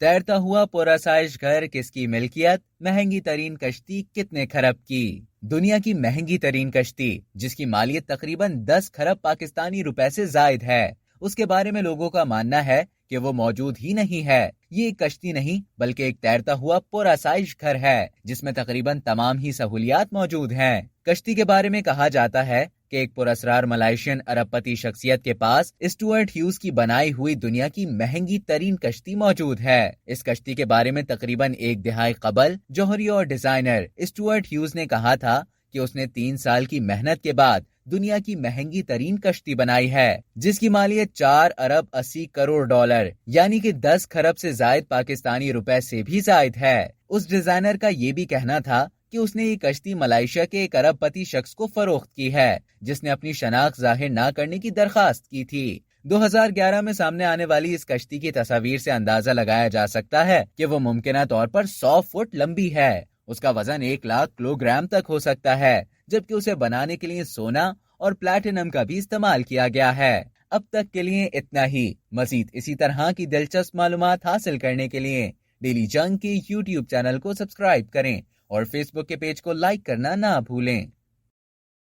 تیرتا ہوا پرآسائش گھر کس کی ملکیت؟ مہنگی ترین کشتی کتنے کھرب کی؟ دنیا کی مہنگی ترین کشتی جس کی مالیت تقریباً 10 کھرب پاکستانی روپے سے زائد ہے، اس کے بارے میں لوگوں کا ماننا ہے کہ وہ موجود ہی نہیں ہے۔ یہ ایک کشتی نہیں بلکہ ایک تیرتا ہوا پرآسائش گھر ہے جس میں تقریباً تمام ہی سہولیات موجود ہیں۔ کشتی کے بارے میں کہا جاتا ہے کہ ایک پراسرار ملائیشین ارب پتی شخصیت کے پاس اسٹوارٹ ہیوز کی بنائی ہوئی دنیا کی مہنگی ترین کشتی موجود ہے۔ اس کشتی کے بارے میں تقریباً ایک دہائی قبل جوہری اور ڈیزائنر اسٹوارٹ ہیوز نے کہا تھا کہ اس نے 3 سال کی محنت کے بعد دنیا کی مہنگی ترین کشتی بنائی ہے جس کی مالیت 4 ارب 80 کروڑ ڈالر یعنی کہ 10 کھرب سے زائد پاکستانی روپے سے بھی زائد ہے۔ اس ڈیزائنر کا یہ بھی کہنا تھا کہ اس نے یہ کشتی ملائیشیا کے ایک ارب پتی شخص کو فروخت کی ہے جس نے اپنی شناخت ظاہر نہ کرنے کی درخواست کی تھی۔ 2011 میں سامنے آنے والی اس کشتی کی تصاویر سے اندازہ لگایا جا سکتا ہے کہ وہ ممکنہ طور پر 100 فٹ لمبی ہے۔ اس کا وزن 1 لاکھ کلو گرام تک ہو سکتا ہے، جبکہ اسے بنانے کے لیے سونا اور پلیٹینم کا بھی استعمال کیا گیا ہے۔ اب تک کے لیے اتنا ہی۔ مزید اسی طرح کی دلچسپ معلومات حاصل کرنے کے لیے ڈیلی جنگ کے یوٹیوب چینل کو سبسکرائب کریں اور فیس بک کے پیج کو لائک کرنا نہ بھولیں۔